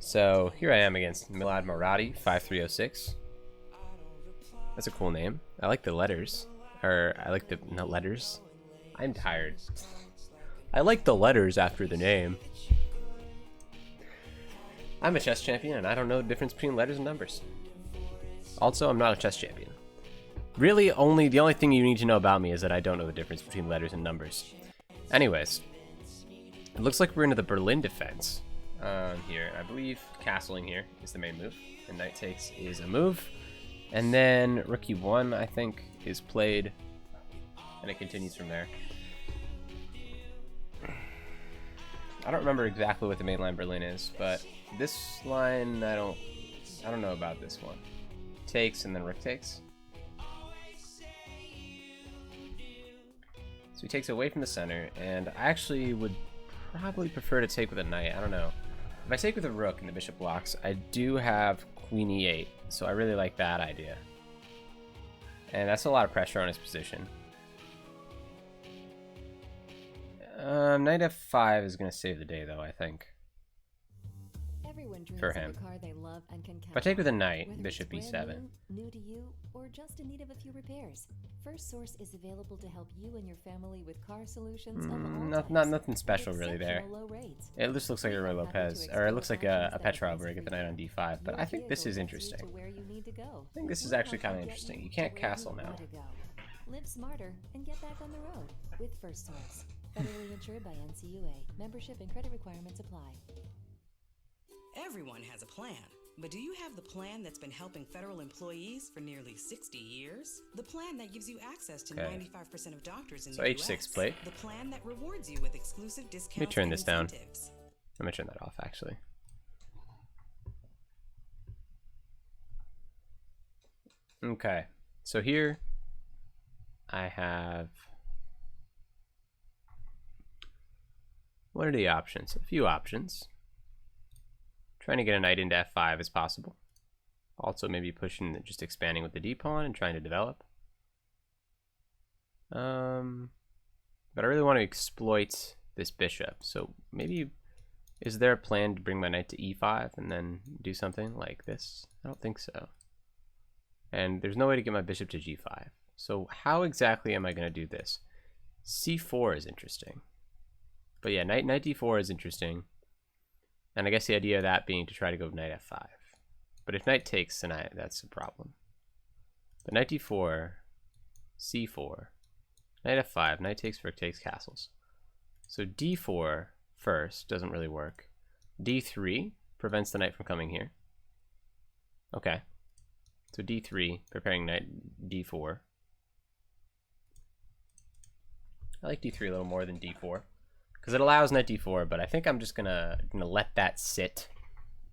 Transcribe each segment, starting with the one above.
So here I am against Miladmoradi5306. That's a cool name. I like the letters. Or, I like the, not letters. I'm tired. I like the letters after the name. I'm a chess champion and I don't know the difference between letters and numbers. Also, I'm not a chess champion. Really, the only thing you need to know about me is that I don't know the difference between letters and numbers. Anyways, it looks like we're into the Berlin defense here. I believe castling here is the main move, and knight takes is a move. And then rook e1, I think, is played, and it continues from there. I don't remember exactly what the main line Berlin is, but this line, I don't know about this one. Takes and then rook takes. So he takes away from the center, and I actually would probably prefer to take with a knight. I don't know. If I take with a rook and the bishop blocks, I do have queen e8, so I really like that idea. And that's a lot of pressure on his position. Knight f5 is going to save the day, though, I think. For him. If I take with a knight, bishop e7. New to you, or just in need of a few repairs, First Source is available to help you and your family with car solutions. Nothing special really there. It just looks like a Lopez, or it looks like a Petrov where I get the knight on d5. But I think this is interesting. I think this is actually kind of interesting. You can't castle now. Live smarter and get back on the road with First Source. Federally insured by NCUA. Membership and credit requirements apply. Everyone has a plan, but do you have the plan that's been helping federal employees for nearly 60 years? The plan that gives you access to 95% of doctors in the US. So h6 plate. The plan that rewards you with exclusive discounts. Let me turn this down. Incentives. I'm gonna turn that off actually. Okay, so here I have, what are the options? A few options. Trying to get a knight into f5 as possible. Also maybe pushing, just expanding with the d-pawn and trying to develop. But I really want to exploit this bishop. So maybe, is there a plan to bring my knight to e5 and then do something like this? I don't think so. And there's no way to get my bishop to g5. So how exactly am I going to do this? c4 is interesting. But yeah, knight d4 is interesting. And I guess the idea of that being to try to go knight f5. But if knight takes, then that's a problem. But knight d4, c4, knight f5, knight takes, rook takes, castles. So d4 first doesn't really work. d3 prevents the knight from coming here. Okay. So d3, preparing knight d4. I like d3 a little more than d4. Because it allows knight d4, but I think I'm just gonna let that sit.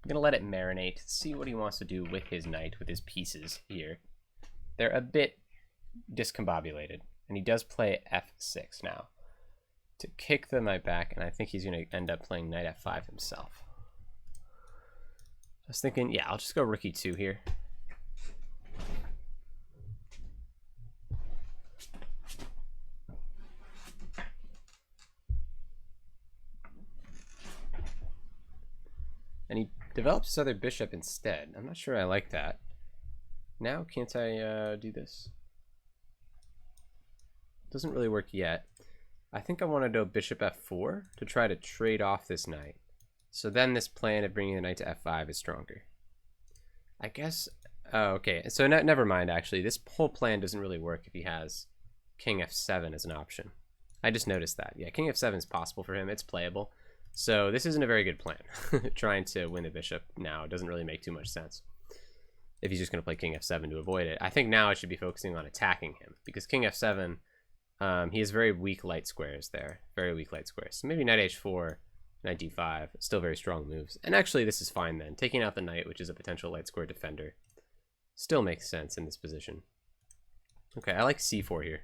I'm gonna let it marinate, see what he wants to do with his knight, with his pieces here. They're a bit discombobulated, and he does play f6 now to kick the knight back, and I think he's gonna end up playing knight f5 himself. I was thinking, yeah, I'll just go rook e2 here. And he develops his other bishop instead. I'm not sure I like that. Now, can't I do this? Doesn't really work yet. I think I want to do bishop f4 to try to trade off this knight. So then this plan of bringing the knight to f5 is stronger. I guess, oh, okay. So never mind, actually. This whole plan doesn't really work if he has king f7 as an option. I just noticed that. Yeah, king f7 is possible for him. It's playable. So this isn't a very good plan. Trying to win the bishop now doesn't really make too much sense if he's just going to play king f7 to avoid it. I think now I should be focusing on attacking him, because king f7, he has very weak light squares there. Very weak light squares. So maybe knight h4, knight d5, still very strong moves. And actually this is fine then. Taking out the knight, which is a potential light square defender, still makes sense in this position. Okay, I like c4 here.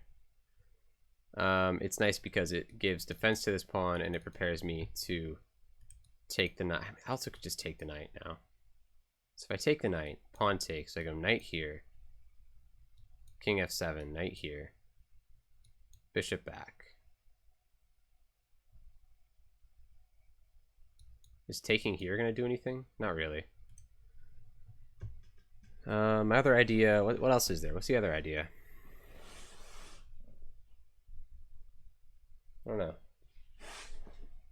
It's nice because it gives defense to this pawn and it prepares me to take the knight. I mean, I also could just take the knight now. So if I take the knight, pawn takes, so I go knight here, king f7, knight here, bishop back. Is taking here going to do anything? Not really. My other idea, what else is there? What's the other idea? I don't know.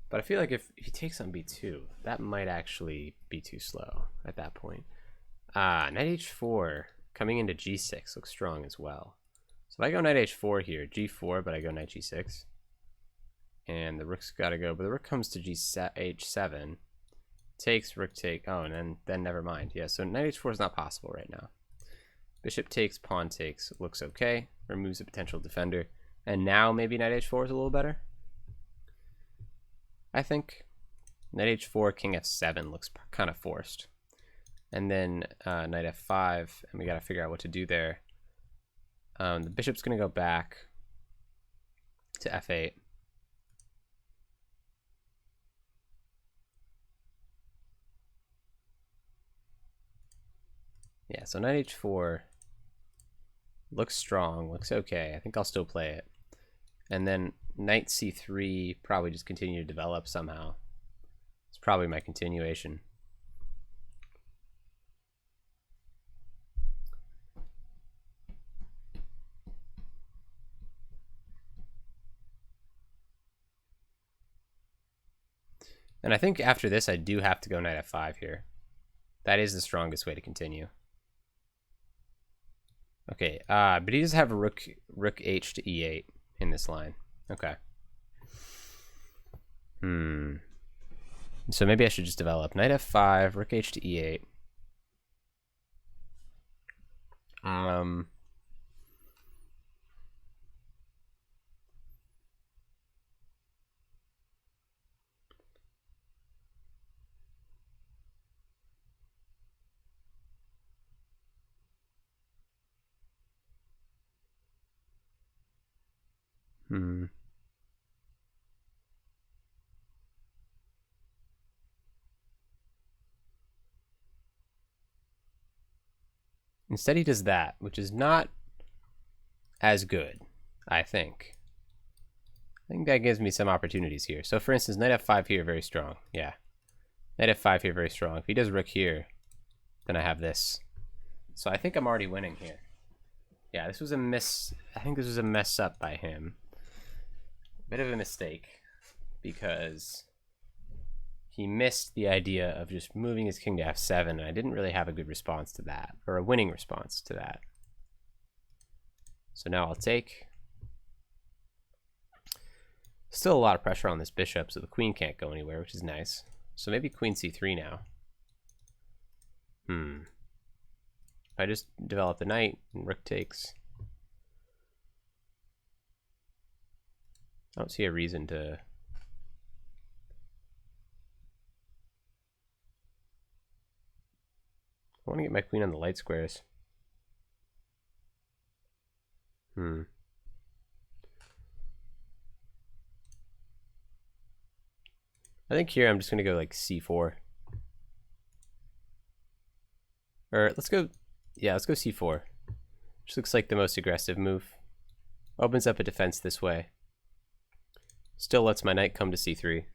But I feel like if he takes on b2, that might actually be too slow at that point. Knight h4 coming into g6 looks strong as well. So if I go knight h4 here, g4, but I go knight g6. And the rook's got to go, but the rook comes to h7. Takes, rook take, oh, and then never mind. Yeah, so knight h4 is not possible right now. Bishop takes, pawn takes, looks okay. Removes a potential defender. And now maybe knight h4 is a little better. I think knight h4, king f7 looks kind of forced. And then knight f5, and we got to figure out what to do there. The bishop's going to go back to f8. Yeah, so knight h4 looks strong, looks okay. I think I'll still play it. And then knight c3, probably just continue to develop somehow. It's probably my continuation. And I think after this, I do have to go knight f5 here. That is the strongest way to continue. Okay, but he does have a rook h to e8 in this line. Okay. So maybe I should just develop knight f5, rook h to e8. Instead he does that, which is not as good, I think. I think that gives me some opportunities here. So for instance, knight f5 here, very strong. Yeah. Knight f5 here, very strong. If he does rook here, then I have this. So I think I'm already winning here. Yeah, this was a miss. I think this was a mess up by him. Bit of a mistake, because he missed the idea of just moving his king to f7, and I didn't really have a good response to that, or a winning response to that. So now I'll take. Still a lot of pressure on this bishop, so the queen can't go anywhere, which is nice. So maybe queen c3 now. If I just develop the knight, and rook takes. I don't see a reason to. I want to get my queen on the light squares. I think here I'm just going to go like c4. Or let's go, yeah, let's go c4. Which looks like the most aggressive move. Opens up a defense this way. Still lets my knight come to c3.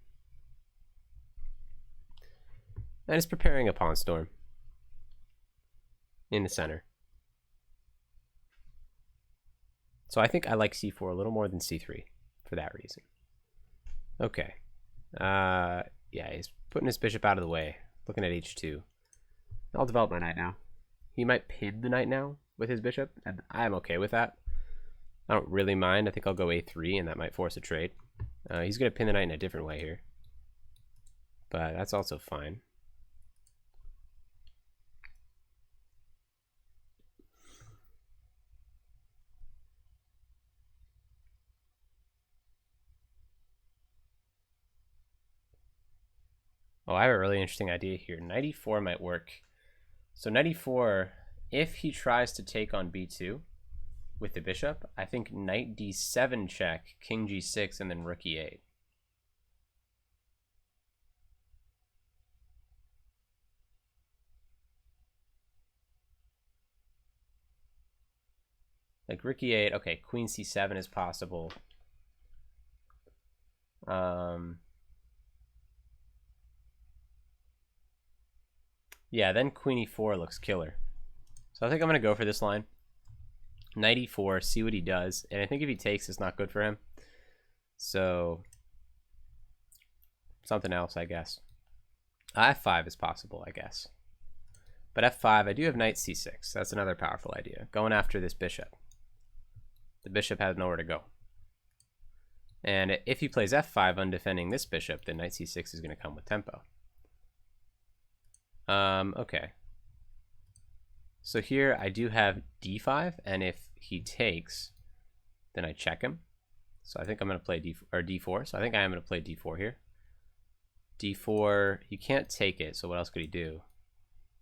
And is preparing a pawn storm in the center. So I think I like c4 a little more than c3 for that reason. Okay. Yeah, he's putting his bishop out of the way. Looking at h2. I'll develop my knight now. He might pin the knight now with his bishop, and I'm okay with that. I don't really mind. I think I'll go a3, and that might force a trade. He's going to pin the knight in a different way here. But that's also fine. Oh, I have a really interesting idea here. Knight e4 might work. So knight e4, if he tries to take on b2 with the bishop, I think knight d7 check, king g6, and then rook e8. Like rook e8, okay, queen c7 is possible. Yeah, then queen e4 looks killer. So I think I'm going to go for this line. Knight e4, see what he does. And I think if he takes, it's not good for him. So something else, I guess. F5 is possible, I guess. But F5, I do have knight C6. That's another powerful idea. Going after this bishop. The bishop has nowhere to go. And if he plays F5 undefending this bishop, then knight C6 is going to come with tempo. Okay. So here I do have D5, and if he takes, then I check him. So I think I'm going to play D4. So I think I am going to play D4 here. D4, he can't take it, so what else could he do?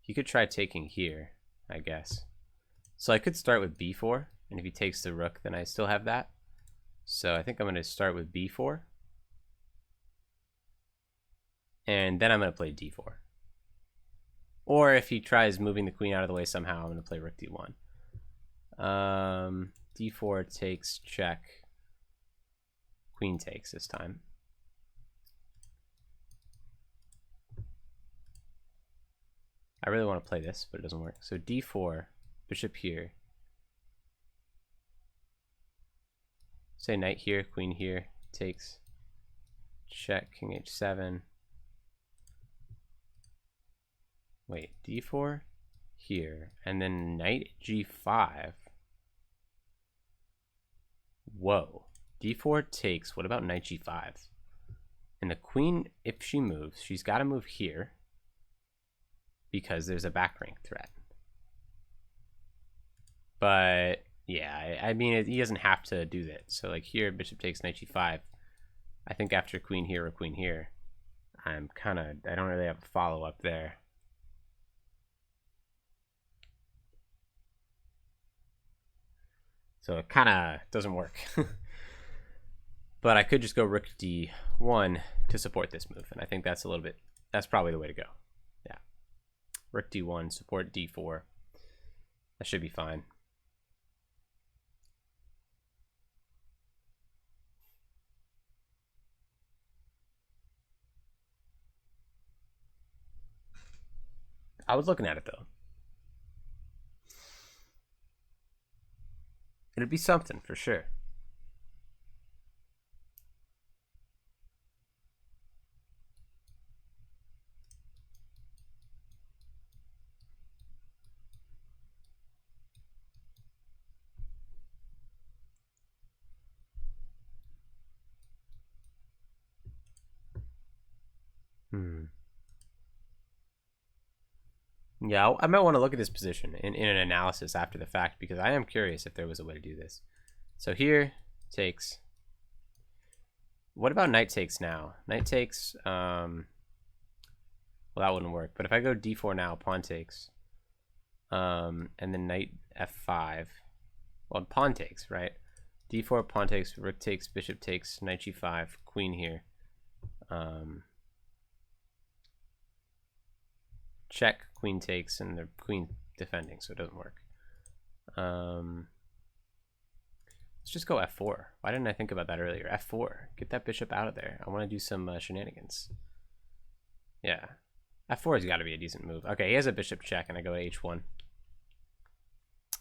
He could try taking here, I guess. So I could start with B4, and if he takes the rook, then I still have that. So I think I'm going to start with B4. And then I'm going to play D4. Or if he tries moving the queen out of the way somehow, I'm going to play rook D1. D4 takes, check. Queen takes this time. I really want to play this, but it doesn't work. So D4, bishop here. Say knight here, queen here, takes, check, king h7. Wait, D4 here, and then knight G5. Whoa, D4 takes, what about knight G5? And the queen, if she moves, she's got to move here because there's a back rank threat. But yeah, I mean, he doesn't have to do that. So like here, bishop takes knight G5. I think after queen here or queen here, I don't really have a follow-up there. So it kind of doesn't work. But I could just go rook D1 to support this move. And I think that's probably the way to go. Yeah. Rook D1, support D4. That should be fine. I was looking at it though. It'd be something for sure. Yeah, I might want to look at this position in an analysis after the fact because I am curious if there was a way to do this. So here, takes. What about knight takes now? Knight takes, well, that wouldn't work. But if I go d4 now, pawn takes, and then knight f5, well, pawn takes, right? d4, pawn takes, rook takes, bishop takes, knight g5, queen here. Check, queen takes, and the queen defending, so it doesn't work. Let's just go f4. Why didn't I think about that earlier? f4. Get that bishop out of there. I want to do some shenanigans. Yeah. f4 has got to be a decent move. Okay, he has a bishop check, and I go to h1.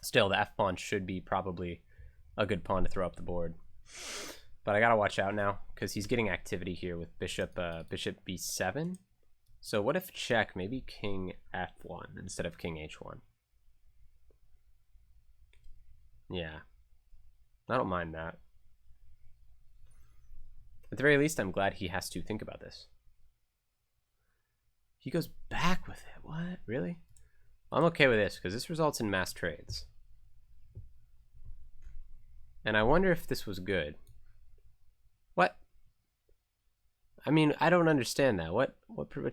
Still, the f pawn should be probably a good pawn to throw up the board. But I got to watch out now, because he's getting activity here with bishop b7. So what if check, maybe king f1 instead of king h1? Yeah. I don't mind that. At the very least, I'm glad he has to think about this. He goes back with it. What? Really? I'm okay with this because this results in mass trades. And I wonder if this was good. What? I mean, I don't understand that. What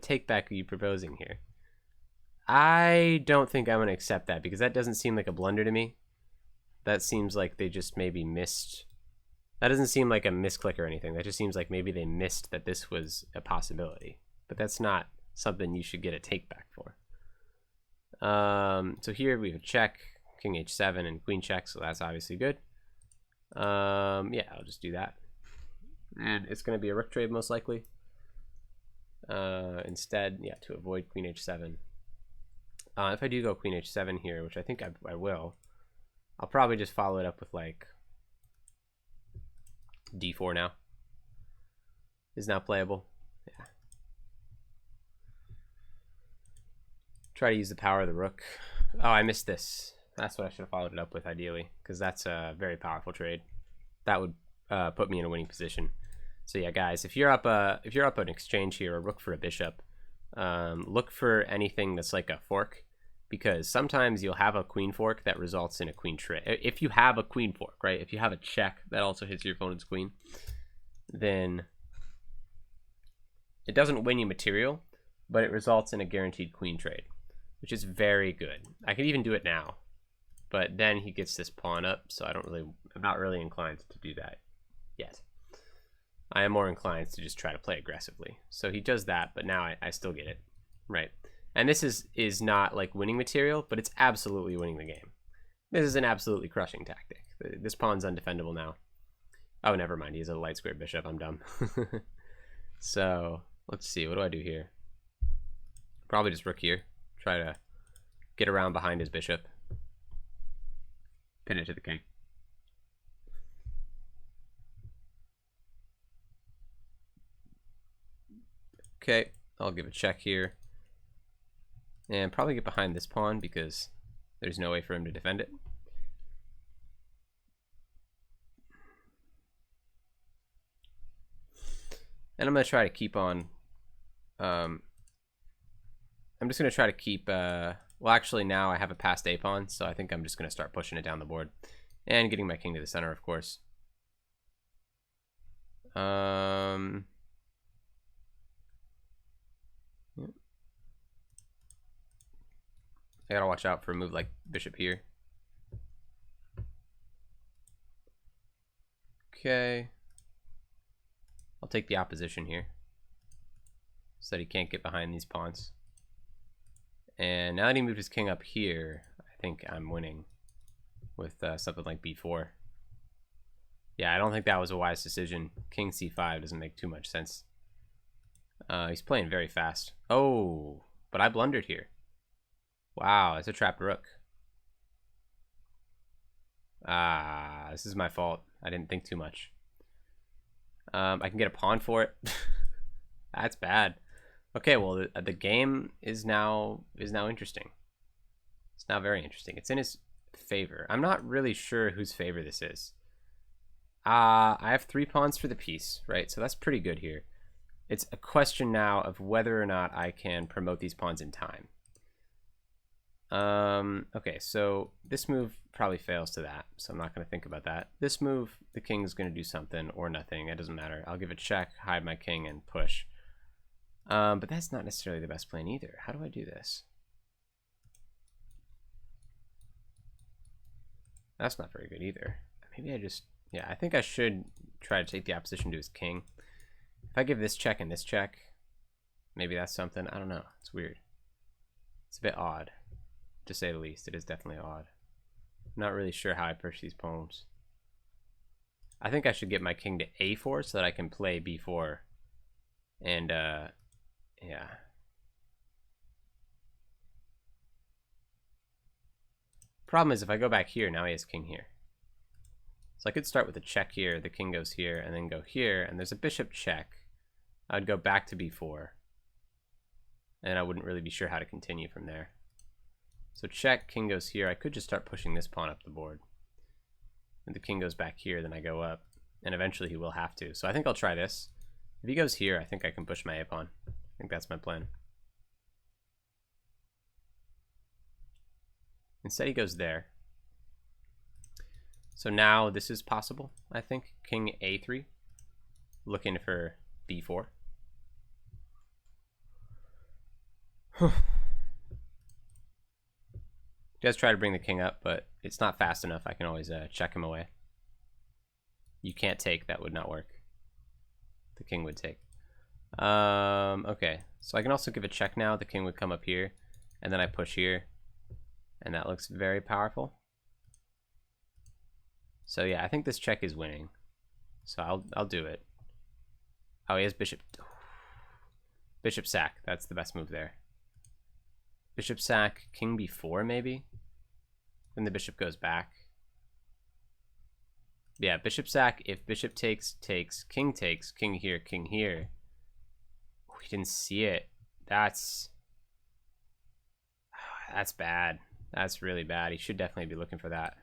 take back are you proposing here? I don't think I'm going to accept that because that doesn't seem like a blunder to me. That seems like they just maybe missed. That doesn't seem like a misclick or anything. That just seems like maybe they missed that this was a possibility. But that's not something you should get a take back for. So here we have check, king h7, and queen check, so that's obviously good. Yeah, I'll just do that. And it's going to be a rook trade most likely. Instead, yeah, to avoid queen h7. If I do go queen h7 here, which I think I will, I'll probably just follow it up with like d4 now. Is now playable. Yeah. Try to use the power of the rook. Oh, I missed this. That's what I should have followed it up with ideally, because that's a very powerful trade. That would put me in a winning position. So yeah, guys, if you're up an exchange here, a rook for a bishop, look for anything that's like a fork, because sometimes you'll have a queen fork that results in a queen trade. If you have a queen fork, right? If you have a check that also hits your opponent's queen, then it doesn't win you material, but it results in a guaranteed queen trade, which is very good. I could even do it now, but then he gets this pawn up, so I'm not really inclined to do that yet. I am more inclined to just try to play aggressively. So he does that, but now I still get it, right? And this is not like winning material, but it's absolutely winning the game. This is an absolutely crushing tactic. This pawn's undefendable now. Oh, never mind. He has a light square bishop. I'm dumb. So let's see. What do I do here? Probably just rook here. Try to get around behind his bishop. Pin it to the king. Okay, I'll give a check here. And probably get behind this pawn because there's no way for him to defend it. And I'm going to try to keep on... I'm just going to try to keep... well, actually, now I have a passed A pawn, so I think I'm just going to start pushing it down the board. And getting my king to the center, of course. I gotta watch out for a move like bishop here. Okay. I'll take the opposition here, so that he can't get behind these pawns. And now that he moved his king up here, I think I'm winning with something like b4. Yeah, I don't think that was a wise decision. King c5 doesn't make too much sense. He's playing very fast. Oh, but I blundered here. Wow, it's a trapped rook. Ah, this is my fault. I didn't think too much. I can get a pawn for it. That's bad. Okay, well, the game is now interesting. It's now very interesting. It's in his favor. I'm not really sure whose favor this is. I have 3 pawns for the piece, right? So that's pretty good here. It's a question now of whether or not I can promote these pawns in time. Okay, so this move probably fails to that, so I'm not going to think about that. This move, the king's going to do something or nothing. It doesn't matter. I'll give a check, hide my king, and push. But that's not necessarily the best plan either. How do I do this? That's not very good either. Maybe I just... Yeah, I think I should try to take the opposition to his king. If I give this check and this check, maybe that's something. I don't know. It's weird. It's a bit odd, to say the least. It is definitely odd. I'm not really sure how I push these pawns. I think I should get my king to a4 so that I can play b4. And, yeah. Problem is, if I go back here, now he has king here. So I could start with a check here, the king goes here, and then go here, and there's a bishop check. I'd go back to b4. And I wouldn't really be sure how to continue from there. So check, king goes here. I could just start pushing this pawn up the board. And the king goes back here, then I go up. And eventually he will have to. So I think I'll try this. If he goes here, I think I can push my a pawn. I think that's my plan. Instead he goes there. So now this is possible, I think. King a3. Looking for b4. He does try to bring the king up, but it's not fast enough. I can always check him away. You can't take. That would not work. The king would take. Okay, so I can also give a check now. The king would come up here, and then I push here, and that looks very powerful. So yeah, I think this check is winning. So I'll do it. Oh, he has bishop. Bishop sack. That's the best move there. Bishop sack, king b4 maybe? Then the bishop goes back. Yeah, bishop sack, if bishop takes, king here, king here. Oh, he didn't see it. That's bad. That's really bad. He should definitely be looking for that.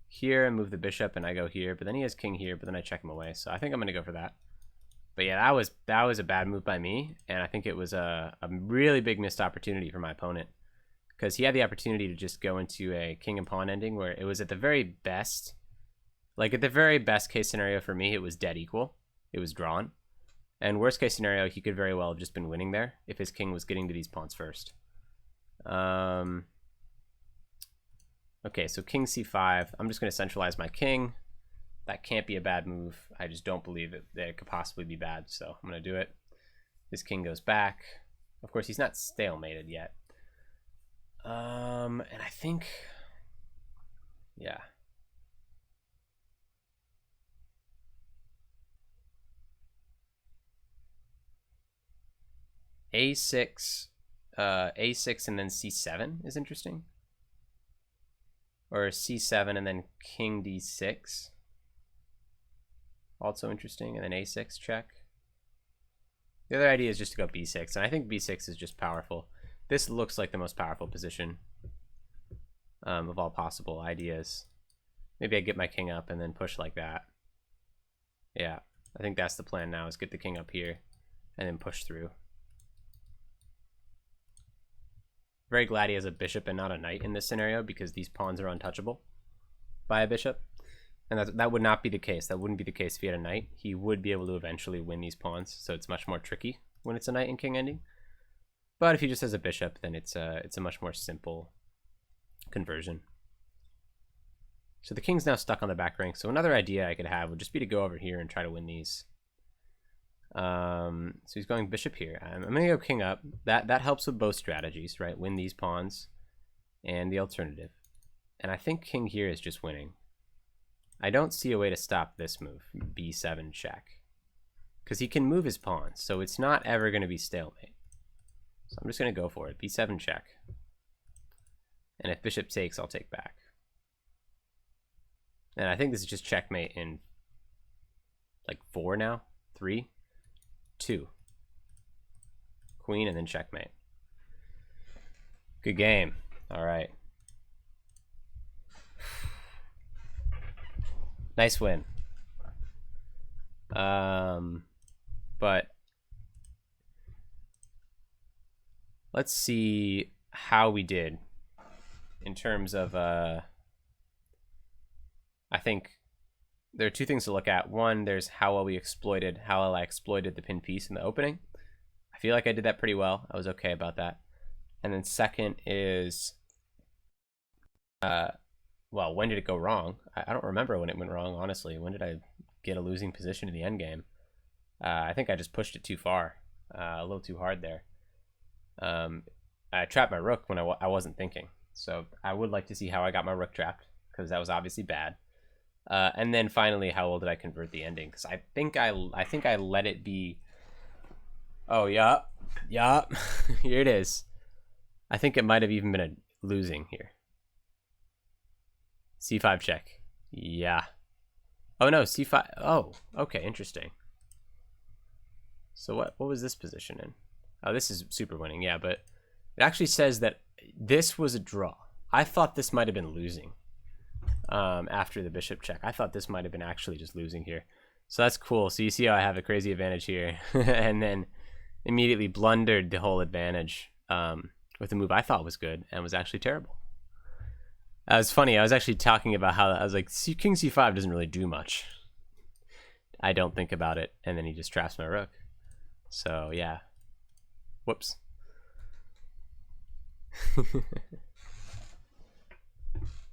Here, and move the bishop, and I go here, but then he has king here, but then I check him away, so I think I'm going to go for that. But yeah, that was a bad move by me, and I think it was a really big missed opportunity for my opponent, because he had the opportunity to just go into a king and pawn ending where it was at the very best, like at the very best case scenario for me, it was dead equal. It was drawn. And worst case scenario, he could very well have just been winning there if his king was getting to these pawns first. Okay, so king c5. I'm just going to centralize my king. That can't be a bad move. I just don't believe that it could possibly be bad, so I'm going to do it. His king goes back. Of course, he's not stalemated yet. And I think, yeah. A6, A6 and then C7 is interesting. Or C7 and then king D6. Also interesting, and then A6 check. The other idea is just to go B6, and I think B6 is just powerful. This looks like the most powerful position of all possible ideas. Maybe I get my king up and then push like that. Yeah, I think that's the plan now, is get the king up here and then push through. Very glad he has a bishop and not a knight in this scenario, because these pawns are untouchable by a bishop. And that would not be the case. That wouldn't be the case if he had a knight. He would be able to eventually win these pawns, so it's much more tricky when it's a knight and king ending. But if he just has a bishop, then it's a much more simple conversion. So the king's now stuck on the back rank. So another idea I could have would just be to go over here and try to win these. So he's going bishop here. I'm going to go king up. That helps with both strategies, right? Win these pawns and the alternative. And I think king here is just winning. I don't see a way to stop this move, b7 check, because he can move his pawns, so it's not ever going to be stalemate. So I'm just going to go for it, b7 check. And if bishop takes, I'll take back. And I think this is just checkmate in like 4 now, 3, 2. Queen and then checkmate. Good game. All right. Nice win. But let's see how we did in terms of, I think there are two things to look at. One, there's how well I exploited the pin piece in the opening. I feel like I did that pretty well. I was okay about that. And then second is, well, when did it go wrong? I don't remember when it went wrong, honestly. When did I get a losing position in the endgame? I think I just pushed it too far, a little too hard there. I trapped my rook when I wasn't thinking. So I would like to see how I got my rook trapped, because that was obviously bad. And then finally, how well did I convert the ending? Because I think I let it be. Oh, yeah. Here it is. I think it might have even been a losing here. C5 check. Yeah. Oh no, C5. Oh, okay, interesting. So what was this position in? Oh, this is super winning. Yeah, but it actually says that this was a draw. I thought this might have been losing after the bishop check. I thought this might have been actually just losing here. So that's cool. So you see how I have a crazy advantage here, and then immediately blundered the whole advantage with a move I thought was good and was actually terrible. It was funny. I was actually talking about how I was like, king c5 doesn't really do much. I don't think about it, and then he just traps my rook. So yeah. Whoops.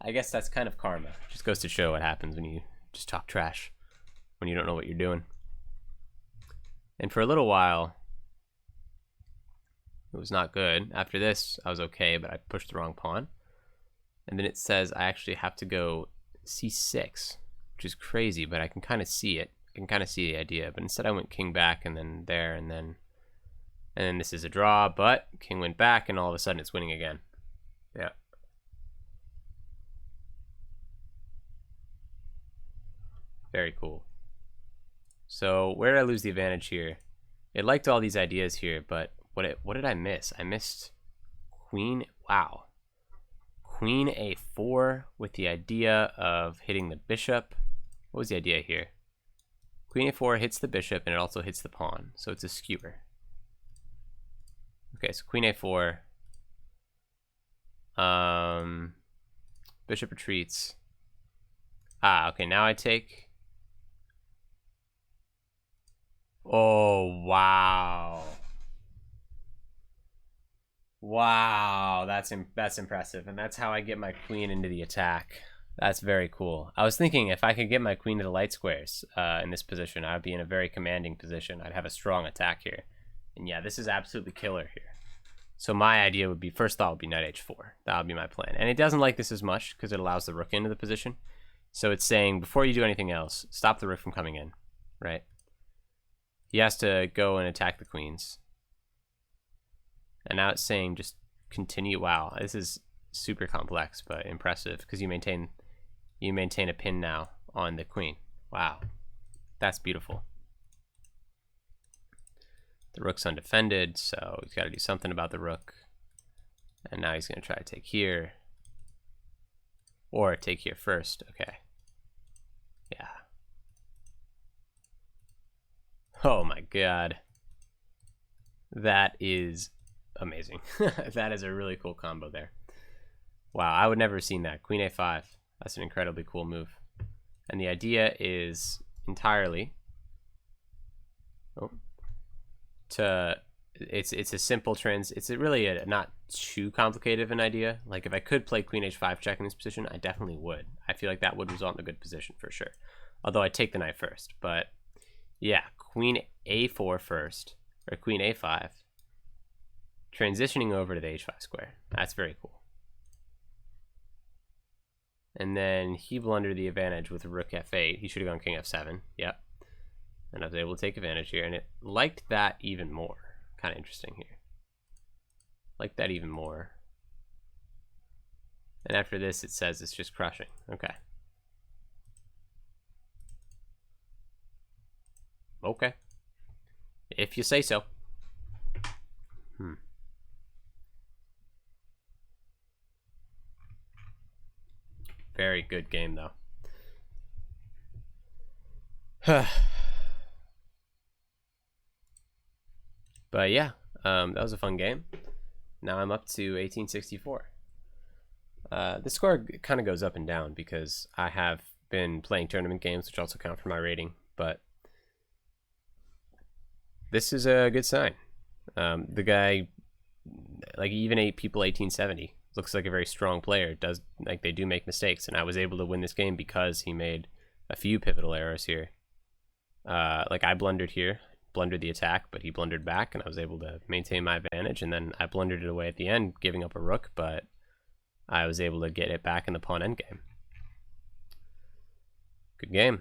I guess that's kind of karma. Just goes to show what happens when you just talk trash, when you don't know what you're doing. And for a little while, it was not good. After this, I was okay, but I pushed the wrong pawn. And then it says I actually have to go c6, which is crazy, but I can kind of see it. I can kind of see the idea. But instead I went king back and then there, and then And then this is a draw, but king went back, and all of a sudden it's winning again. Yeah. Very cool. So where did I lose the advantage here? It liked all these ideas here, but what did I miss? I missed queen. Wow. Queen a4 with the idea of hitting the bishop. What was the idea here? Queen a4 hits the bishop, and it also hits the pawn, so it's a skewer. Okay, so queen a4. Bishop retreats. Ah, okay, now I take. Oh, wow. Wow, that's impressive, and that's how I get my queen into the attack. That's very cool. I was thinking if I could get my queen to the light squares in this position, I would be in a very commanding position. I'd have a strong attack here. And yeah, this is absolutely killer here. So my idea would be, first thought would be knight h4. That would be my plan. And it doesn't like this as much because it allows the rook into the position. So it's saying, before you do anything else, stop the rook from coming in, right? He has to go and attack the queens. And now it's saying just continue. Wow, this is super complex, but impressive because you maintain a pin now on the queen. Wow, that's beautiful. The rook's undefended, so he's got to do something about the rook. And now he's going to try to take here. Or take here first. Okay. Yeah. Oh my god. That is amazing. That is a really cool combo there. Wow, I would never have seen that. Queen a5. That's an incredibly cool move. And the idea is entirely it's a simple it's really a not too complicated of an idea. Like if I could play queen h5 check in this position, I definitely would. I feel like that would result in a good position for sure. Although I'd take the knight first. But yeah, queen a4 first, or queen a5, transitioning over to the h5 square. That's very cool. And then he blundered the advantage with rook f8. He should have gone king f7. Yep. And I was able to take advantage here, and it liked that even more. Kind of interesting here. Like that even more. And after this, it says it's just crushing. Okay. Okay. If you say so. Very good game, though. But yeah, that was a fun game. Now I'm up to 1864. The score kind of goes up and down because I have been playing tournament games, which also count for my rating. But this is a good sign. The guy, like even people 1870, looks like a very strong player. Does like they do make mistakes, and I was able to win this game because he made a few pivotal errors here. Like I blundered here. Blundered the attack, but he blundered back, and I was able to maintain my advantage, and then I blundered it away at the end, giving up a rook, but I was able to get it back in the pawn endgame. Good game.